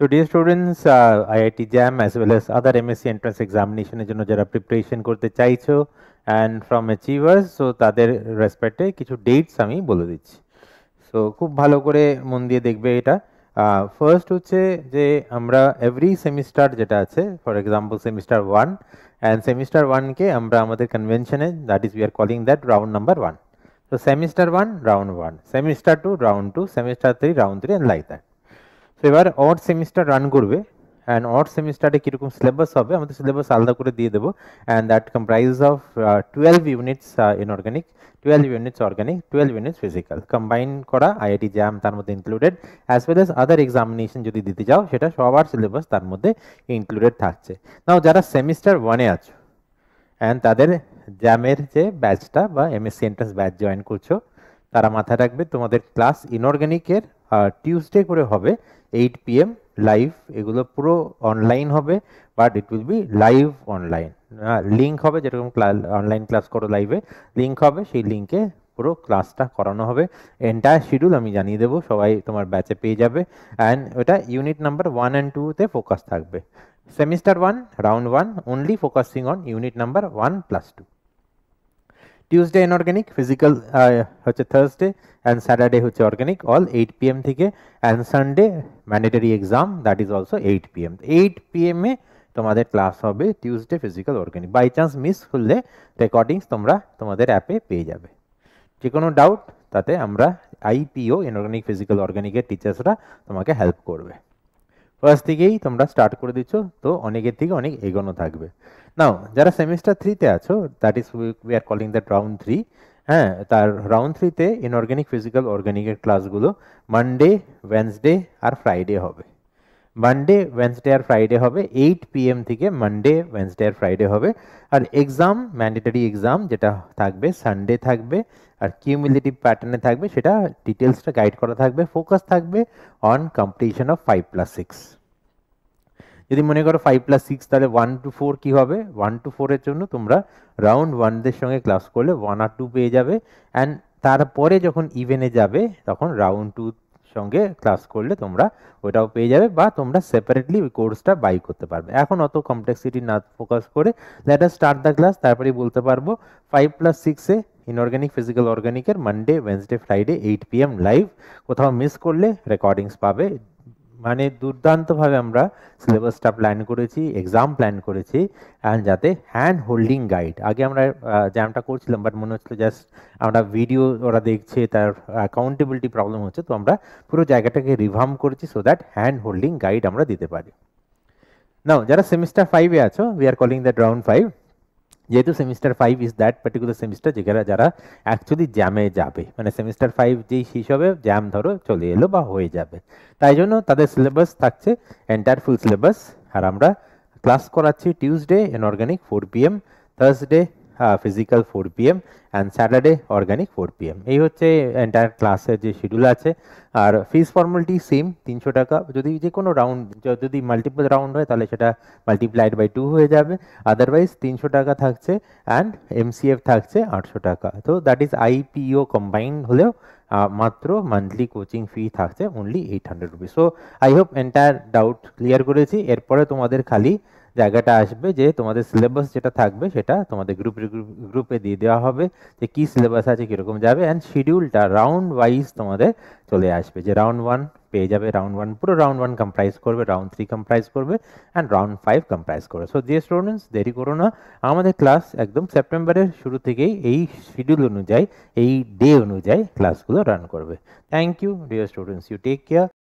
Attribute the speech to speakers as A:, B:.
A: So dear students, IIT JAM as well as other MSc entrance examination এর জন্য যারা preparation করতে চাইছো and from achievers, so তাদের রেসপেক্টে কিছু ডেটস আমি বলে দিচ্ছি। সো খুব ভালো করে মন দিয়ে দেখবে এটা। ফার্স্ট হচ্ছে যে আমরা এভরি সেমিস্টার যেটা আছে, for example semester 1 and semester 1কে আমরা আমাদের কনভেনশনে that is we are calling that round number 1। তো semester 1 round 1, semester 2 round 2, semester 3 round 3 and like that। তো এবার অড সেমিস্টার রান করবে অ্যান্ড অড সেমিস্টারে কীরকম সিলেবাস হবে আমাদের সিলেবাস আলাদা করে দিয়ে দেবো, and that comprise of 12 units inorganic, 12 units organic, 12 units physical combine করা আইআইটি জ্যাম তার মধ্যে ইনক্লুডেড, অ্যাজ ওয়েল এস আদার এক্সামিনেশন যদি দিতে যাও সেটা সবার সিলেবাস তার মধ্যে ইনক্লুডেড থাকছে। নাও যারা সেমিস্টার 1-এ আছো অ্যান্ড তাদের জ্যামের যে ব্যাচটা বা এমএসসি এন্ট্রান্স ব্যাচ জয়েন করছো, তারা মাথায় রাখবে তোমাদের ক্লাস ইনঅর্গানিকের টিউসডে করে হবে 8 PM লাইভ। এগুলো পুরো অনলাইন হবে, but it will be live online. Link হবে, যেরকম অনলাইন ক্লাস করো লাইভে লিঙ্ক হবে, সেই লিঙ্কে পুরো ক্লাসটা করানো হবে। এন্টায়ার শিডিউল আমি জানিয়ে দেবো, সবাই তোমার ব্যাচে পেয়ে যাবে। অ্যান্ড ওটা ইউনিট নাম্বার 1 and 2-তে ফোকাস থাকবে। Semester 1 round 1 only focusing on unit number 1+2। Tuesday inorganic, physical হচ্ছে থার্সডে অ্যান্ড স্যাটারডে হচ্ছে অর্গানিক, অল 8 PM থেকে, and Sunday mandatory exam that is also 8 PM। 8 PM-এ তোমাদের ক্লাস হবে Tuesday physical organic. By chance miss করলে recordings তোমরা তোমাদের অ্যাপে পেয়ে যাবে। যে কোনো ডাউট তাতে আমরা আইপিও ইনঅর্গানিক ফিজিক্যাল অর্গানিকের টিচার্সরা তোমাকে হেল্প করবে। ফার্স্ট থেকেই তোমরা স্টার্ট করে দিচ্ছ, তো অনেকের থেকে অনেক এগোনো থাকবে। নাও যারা সেমিস্টার 3-তে আছো, that is we are calling that round 3। হ্যাঁ, তার রাউন্ড 3-তে ইনঅর্গানিক ফিজিক্যাল অর্গানিকের ক্লাসগুলো মানডে, ওয়েনসডে আর ফ্রাইডে হবে। মানডে, ওয়েনসডে আর ফ্রাইডে হবে 8 PM থেকে, মানডে, ওয়েনসডে আর ফ্রাইডে হবে। আর এক্সাম, ম্যান্ডেটরি এক্সাম যেটা থাকবে সানডে থাকবে, আর কিউমুলেটিভ প্যাটার্নে থাকবে, সেটা ডিটেলসটা গাইড করা থাকবে। ফোকাস থাকবে অন কম্পিটিশন অফ 5+6। যদি মনে করো 5+6, তাহলে 1 to 4 কি হবে? 1 to 4 এর জন্য তোমরা রাউন্ড 1-দের সঙ্গে ক্লাস করলে 1 আর 2 পেয়ে যাবে, অ্যান্ড তারপরে যখন ইভেনে যাবে তখন রাউন্ড 2 সঙ্গে ক্লাস করলে তোমরা ওটাও পেয়ে যাবে, বা তোমরা সেপারেটলি ওই কোর্সটা বাই করতে পারবে। এখন অত কমপ্লেক্সিটি না ফোকাস করে let us start the class, তারপরেই বলতে পারবো। 5+6-এ ইনঅর্গানিক ফিজিক্যাল অর্গানিকের Monday, Wednesday, Friday 8 PM live. কোথাও মিস করলে রেকর্ডিংস পাবে। মানে দুর্দান্তভাবে আমরা সিলেবাসটা প্ল্যান করেছি, এক্সাম প্ল্যান করেছি, অ্যান্ড যাতে হ্যান্ড হোল্ডিং গাইড, আগে আমরা জ্যামটা করছিলাম বাট মনে হচ্ছিল জাস্ট আমরা ভিডিও ওরা দেখছে, তার অ্যাকাউন্টেবিলিটি প্রবলেম হচ্ছে, তো আমরা পুরো জায়গাটাকে রিভার্ম করেছি so that hand holding guide আমরা দিতে পারি। নাও যারা সেমিস্টার 5-এ আছো, we are calling that round 5। যেহেতু semester 5 is that particular semester যেখানে যারা অ্যাকচুয়ালি জ্যামে যাবে, মানে সেমিস্টার 5 যেই শেষ হবে জ্যাম ধরো চলে এলো বা হয়ে যাবে, তাই জন্য তাদের সিলেবাস থাকছে এন্টায়ার ফুল সিলেবাস। আর আমরা ক্লাস করাচ্ছি Tuesday inorganic 4 PM, Thursday physical 4 PM, and Saturday organic 4 PM। এই হচ্ছে এন্টায়ার ক্লাসের যে শিডিউল আছে। আর ফিস ফর্মালিটি সেম, 300 টাকা। যদি যে কোনো রাউন্ড, যদি মাল্টিপল রাউন্ড হয় তাহলে সেটা মাল্টিপ্লাইড বাই 2 হয়ে যাবে, আদারওয়াইজ 300 টাকা থাকছে, অ্যান্ড MCF থাকছে 800 টাকা। তো দ্যাট ইজ IPO কম্বাইন্ড হলেও মাত্র মান্থলি কোচিং ফি থাকছে only 800 rupees. So I hope entire doubt clear করেছি। এরপরে তোমাদের খালি জায়গাটা আসবে যে তোমাদের সিলেবাস যেটা থাকবে সেটা তোমাদের গ্রুপে দিয়ে দেওয়া হবে, যে কী সিলেবাস আছে, কীরকম যাবে, অ্যান্ড শিডিউলটা রাউন্ড ওয়াইজ তোমাদের চলে আসবে। যে রাউন্ড 1 পেয়ে যাবে, রাউন্ড 1 পুরো রাউন্ড 1 কম্প্রাইজ করবে, রাউন্ড 3 কম্প্রাইজ করবে, অ্যান্ড রাউন্ড 5 কম্প্রাইজ করবে। সো ডিয়ার স্টুডেন্টস, দেরি করো না, আমাদের ক্লাস একদম সেপ্টেম্বরের শুরু থেকেই এই শিডিউল অনুযায়ী, এই ডে অনুযায়ী ক্লাসগুলো রান করবে। Thank you dear students, you take care.